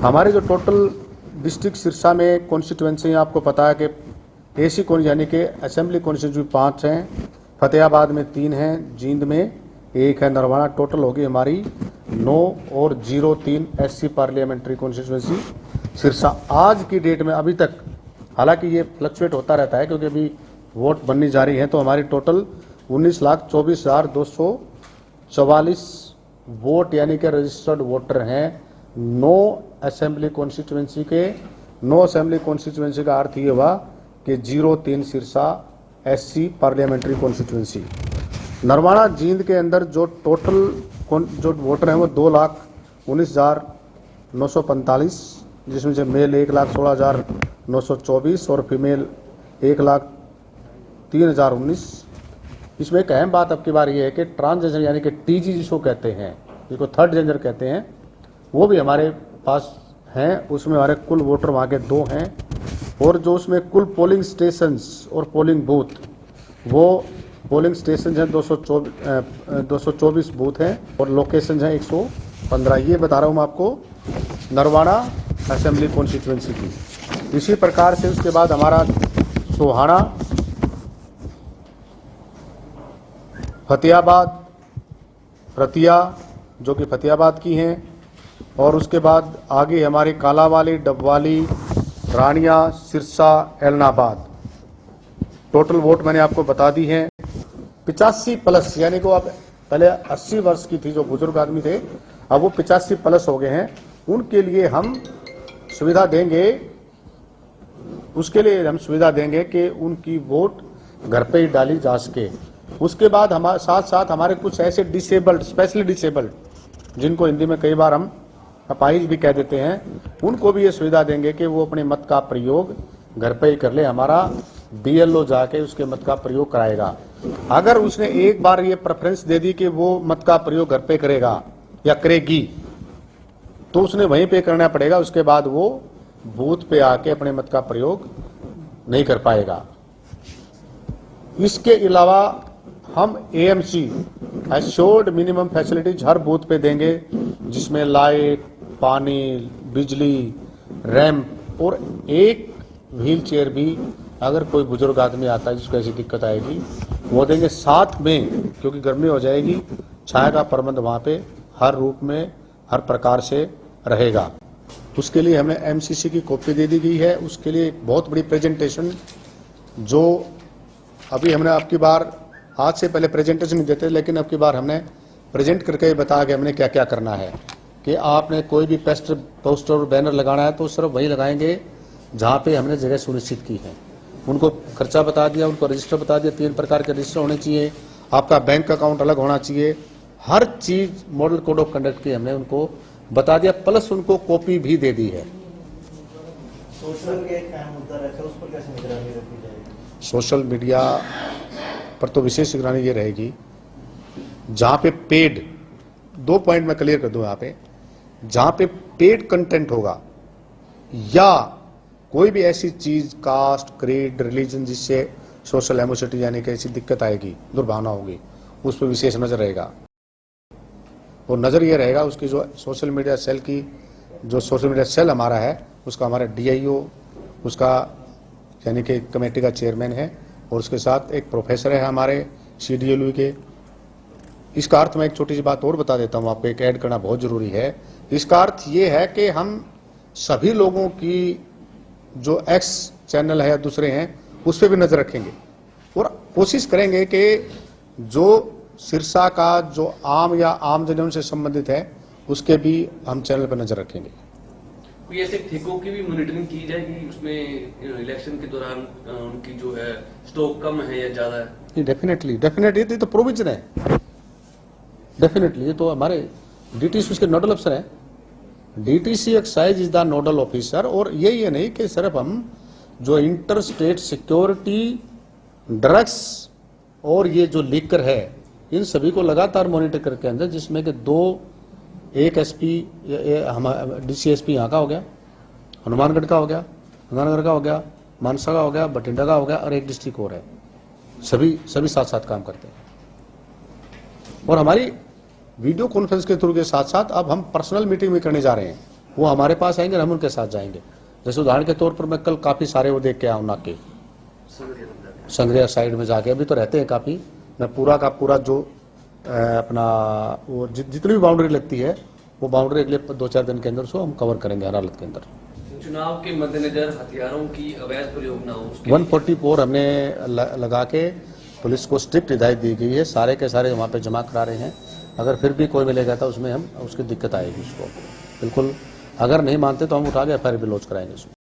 हमारे जो total district Sirsa में कॉन्स्टिट्यूएंसी आपको पता है कि एसी कौन यानी कि असेंबली कॉन्स्टिट्यूंसी 5 हैं, फतेहाबाद में 3 हैं, जींद में 1 है, नरवाना। टोटल होगी हमारी 9 और 03 एससी पार्लियामेंट्री कॉन्स्टिट्यूंसी सिरसा। आज की डेट में अभी तक, हालांकि ये फ्लक्चुएट होता रहता है क्योंकि अभी वोट बननी जारी है, तो हमारी टोटल 19,24,244 वोट यानी कि रजिस्टर्ड वोटर हैं 9 असेंबली कॉन्स्टिट्यूएंसी के। 9 असेंबली कॉन्स्टिट्यूएंसी का अर्थ ये हुआ कि 03 Sirsa SC parliamentary constituency. Narwana Jind के अंदर जो टोटल जो वोटर हैं वो 2,19,945, जिसमें से मेल 1,16,924 और फीमेल 1,03,019। इसमें एक अहम बात अब की बार ये है कि ट्रांसजेंडर यानी कि टीजी जिसको कहते हैं, जिसको थर्ड जेंडर कहते हैं, वो भी हमारे पास हैं। उसमें हमारे कुल वोटर वहाँ के 2 हैं, और जो उसमें कुल पोलिंग स्टेशंस और पोलिंग बूथ, वो पोलिंग स्टेशन हैं 224 बूथ हैं और लोकेशन हैं 115। ये बता रहा हूँ मैं आपको नरवाना असेंबली कॉन्स्टिट्यूएंसी की। इसी प्रकार से उसके बाद हमारा सोहाना, फतेहाबाद, रतिया जो कि फतेहाबाद की हैं, और उसके बाद आगे हमारी कालावाली, डबवाली, रानिया, सिरसा, एलनाबाद। टोटल वोट मैंने आपको बता दी हैं 85 प्लस, यानी कि आप पहले 80 वर्ष की थी जो बुजुर्ग आदमी थे, अब वो 85 प्लस हो गए हैं। उनके लिए हम सुविधा देंगे, उसके लिए हम सुविधा देंगे कि उनकी वोट घर पे ही डाली जा सके। उसके बाद हमारे साथ साथ हमारे कुछ ऐसे डिसेबल्ड, स्पेशली डिसेबल्ड, जिनको हिंदी में कई बार हम अपाहिज भी कह देते हैं, उनको भी ये सुविधा देंगे कि वो अपने मत का प्रयोग घर पे ही कर ले। हमारा बीएलओ जाके उसके मत का प्रयोग कराएगा। अगर उसने एक बार ये प्रेफरेंस दे दी कि वो मत का प्रयोग घर पे करेगा या करेगी, तो उसने वहीं पे करना पड़ेगा। उसके बाद वो बूथ पे आके अपने मत का प्रयोग नहीं कर पाएगा। इसके अलावा हम एएमसी एश्योर्ड मिनिमम फैसिलिटीज हर बूथ पे देंगे, जिसमें लाइट, पानी, बिजली, रैंप और एक व्हील चेयर भी अगर कोई बुजुर्ग आदमी आता है जिसको ऐसी दिक्कत आएगी वो देंगे। साथ में क्योंकि गर्मी हो जाएगी, छाया का प्रबंध वहाँ पे हर रूप में हर प्रकार से रहेगा। उसके लिए हमें एमसीसी की कॉपी दे दी गई है। उसके लिए एक बहुत बड़ी प्रेजेंटेशन, जो अभी हमने आपकी बार, आज से पहले प्रेजेंटेशन नहीं देते, लेकिन अब की बार हमने प्रेजेंट करके बताया कि हमने क्या क्या करना है। कि आपने कोई भी पोस्टर और बैनर लगाना है तो सिर्फ वही लगाएंगे जहाँ पे हमने जगह सुनिश्चित की है। उनको खर्चा बता दिया, उनको रजिस्टर बता दिया, 3 प्रकार के रजिस्टर होने चाहिए, आपका बैंक अकाउंट अलग होना चाहिए, हर चीज मॉडल कोड ऑफ कंडक्ट की हमने उनको बता दिया, प्लस उनको कॉपी भी दे दी है। सोशल मीडिया पर तो विशेष निगरानी ये रहेगी, जहां पे पेड, 2 पॉइंट मैं क्लियर कर दूं यहाँ पे, जहां पे पेड कंटेंट होगा या कोई भी ऐसी चीज, कास्ट, क्रीड, रिलीजन, जिससे सोशल एमोसिटी यानी कि ऐसी दिक्कत आएगी, दुर्भावना होगी, उस पर विशेष नजर रहेगा। और नजर ये रहेगा उसकी जो सोशल मीडिया सेल की, जो सोशल मीडिया सेल हमारा है, उसका हमारा डीआईओ, उसका यानी कि कमेटी का चेयरमैन है, और उसके साथ एक प्रोफेसर है हमारे सीडीएलयू के। इसका अर्थ मैं एक छोटी सी बात और बता देता हूँ, आपको एक ऐड करना बहुत जरूरी है। इसका अर्थ ये है कि हम सभी लोगों की जो एक्स चैनल है या दूसरे हैं उस पर भी नजर रखेंगे, और कोशिश करेंगे कि जो सिरसा का जो आम या आम जनों से संबंधित है उसके भी हम चैनल पर नजर रखेंगे। कोई ऐसे ठेकों की भी मॉनिटरिंग की जाएगी उसमें, इलेक्शन के दौरान उनकी जो है स्टॉक कम है या ज्यादा है? डेफिनेटली ये तो प्रोविजन है, डेफिनेटली ये तो हमारे डीटीसी उसके नोडल अफसर हैं। DTC excise is the nodal officer, और ये नहीं कि सिर्फ हम जो इंटर स्टेट सिक्योरिटी, ड्रग्स और ये जो लीकर है, इन सभी को लगातार मॉनिटर करके अंदर, जिसमें कि 1 एसपी, डीसीएसपी यहाँ का हो गया, हनुमानगढ़ का हो गया, गंगानगर का हो गया, मानसा का हो गया, बठिंडा का हो गया, और एक डिस्ट्रिक्ट और है। सभी साथ साथ काम करते हैं। और हमारी वीडियो कॉन्फ्रेंस के थ्रू के साथ साथ अब हम पर्सनल मीटिंग भी करने जा रहे हैं वो हमारे पास आएंगे और हम उनके साथ जाएंगे। जैसे उदाहरण के तौर पर मैं कल काफ़ी सारे वो देख के आऊँ नाके संग्रिया साइड में जाके, अभी तो रहते हैं काफ़ी। मैं पूरा का पूरा जो अपना वो जितनी भी बाउंड्री लगती है वो बाउंड्री अगले 2-4 दिन के अंदर उसको हम कवर करेंगे हर हालत के अंदर। चुनाव के मद्देनजर हथियारों की अवैध प्रयोग न हो उसके 144 हमने लगा के पुलिस को स्ट्रिक्ट हिदायत दी गई है, सारे के सारे वहाँ पे जमा करा रहे हैं। अगर फिर भी कोई मिलेगा तो उसमें हम उसकी दिक्कत आएगी उसको बिल्कुल। अगर नहीं मानते तो हम उठा के FIR भी लॉन्च कराएंगे उसको।